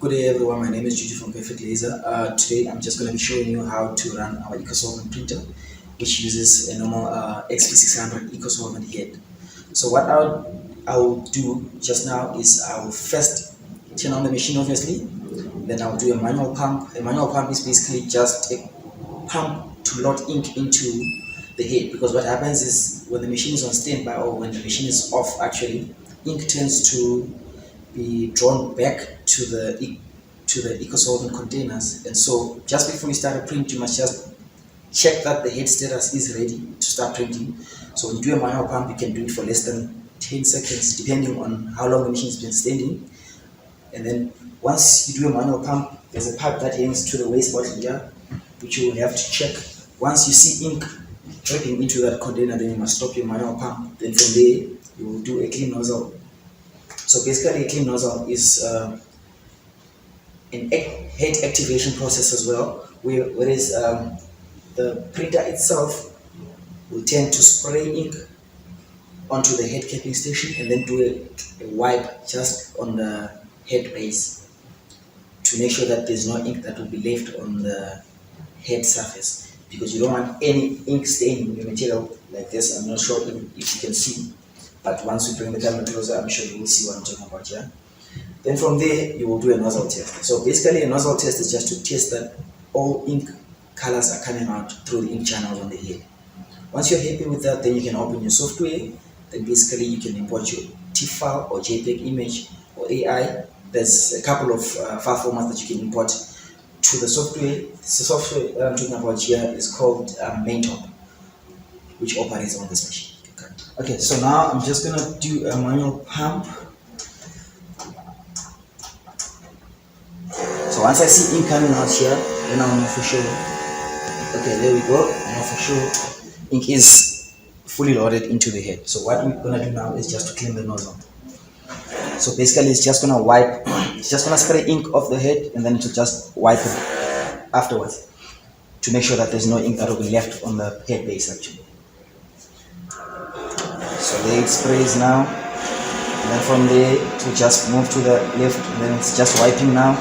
Good day everyone, my name is Juju from Perfect Laser. Today I'm just going to be showing you how to run our Eco-solvent printer, which uses a normal XP600 Eco-solvent head. So what I'll do just now is I'll first turn on the machine obviously, then I'll do a manual pump. A manual pump is basically just a pump to load ink into the head, because what happens is when the machine is on standby or when the machine is off, actually ink tends to be drawn back to the Eco-solvent containers, and so just before you start a print you must just check that the head status is ready to start printing. So when you do a manual pump, you can do it for less than 10 seconds depending on how long the machine has been standing. And then once you do a manual pump, there's a pipe that hangs to the waste bottle here, which you will have to check. Once you see ink dripping into that container, then you must stop your manual pump. Then from there you will do a clean nozzle. So basically a clean nozzle is an head activation process as well, whereas the printer itself will tend to spray ink onto the head capping station and then do a wipe just on the head base to make sure that there's no ink that will be left on the head surface, because you don't want any ink staining your material like this. I'm not sure if you can see, but once we bring the camera closer, I'm sure you will see what I'm talking about here. Then from there, you will do a nozzle test. So basically a nozzle test is just to test that all ink colors are coming out through the ink channels on the head. Once you're happy with that, then you can open your software. Then basically you can import your TIFF file or JPEG image or AI. There's a couple of file formats that you can import to the software. The software that I'm talking about here is called Maintop, which operates on this machine. Okay, so now I'm just gonna do a manual pump. So once I see ink coming out here, then I'll know for sure. Okay, there we go. I know for sure ink is fully loaded into the head. So what we're gonna do now is just to clean the nozzle. So basically it's just gonna wipe, it's just gonna spray ink off the head and then it will just wipe it afterwards to make sure that there's no ink that will be left on the head base actually. So there it sprays now, and then from there it will just move to the left and then it's just wiping now.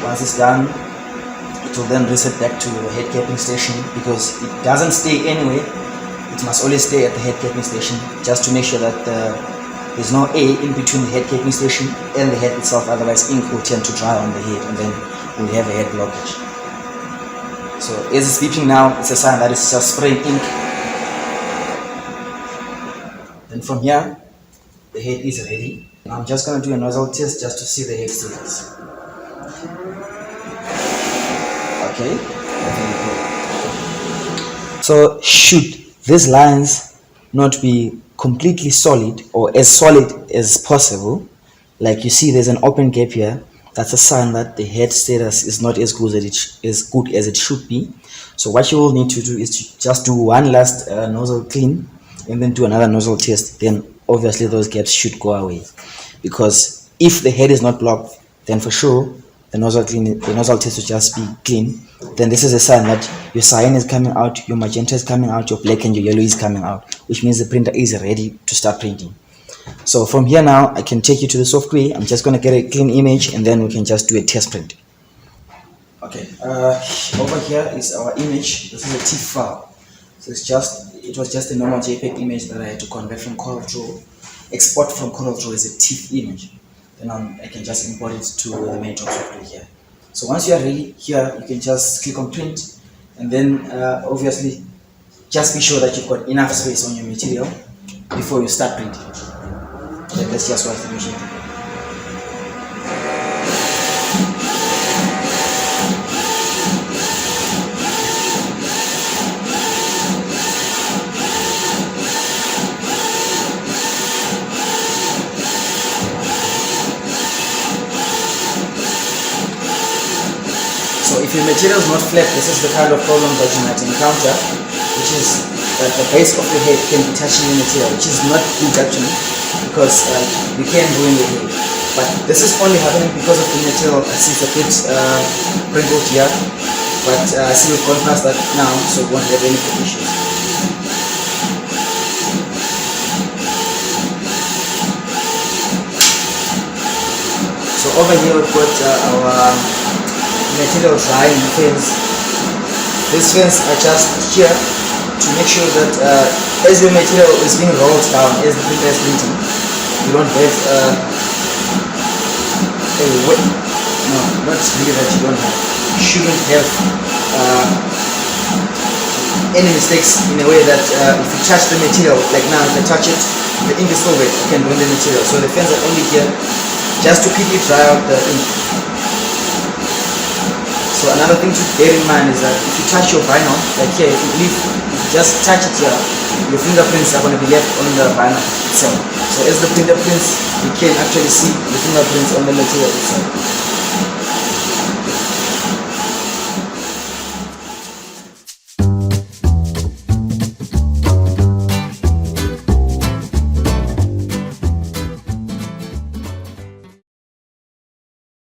Once it's done, it will then reset back to the head capping station, because it doesn't stay anywhere. It must always stay at the head capping station just to make sure that there's no air in between the head capping station and the head itself, otherwise ink will tend to dry on the head and then we'll have a head blockage. So as it's beeping now, it's a sign that it's just spraying ink. Then from here, the head is ready. I'm just going to do a nozzle test just to see the head status. Okay, so should these lines not be completely solid or as solid as possible, like you see there's an open gap here, that's a sign that the head status is not as good as it should be. So what you will need to do is to just do one last nozzle clean and then do another nozzle test. Then obviously those gaps should go away, because if the head is not blocked, then for sure the nozzle test will just be clean. Then this is a sign that your cyan is coming out, your magenta is coming out, your black and your yellow is coming out, which means the printer is ready to start printing. So from here now, I can take you to the software. I'm just going to get a clean image and then we can just do a test print. Okay, over here is our image. This is a TIFF file. So it was just a normal JPEG image that I had to convert from CorelDRAW, export from CorelDRAW as a TIFF image. Then I can just import it to the Maintop software here. So once you are ready here, you can just click on print, and then obviously just be sure that you've got enough space on your material before you start printing. Then let's just watch the machine. So if your material is not flat, this is the kind of problem that you might encounter, which is that the base of the head can be touching the material, which is not good actually, because you can ruin the head. But this is only happening because of the material. I see it's a bit wrinkled here, but I see we've gone past that now, so we won't have any issues. over here we've got our material drying fins. These fins are just here to make sure that as your material is being rolled down, as the printer is printing, you don't have a wet, no, not really that you don't have, you shouldn't have any mistakes in a way that if you touch the material, like now if I touch it, the ink is still wet, I can burn the material. So the fins are only here just to quickly dry out the ink. So another thing to bear in mind is that if you touch your vinyl, like here, if you just touch it here, your fingerprints are going to be left on the vinyl itself. So as the printer prints, you can actually see the fingerprints on the material itself.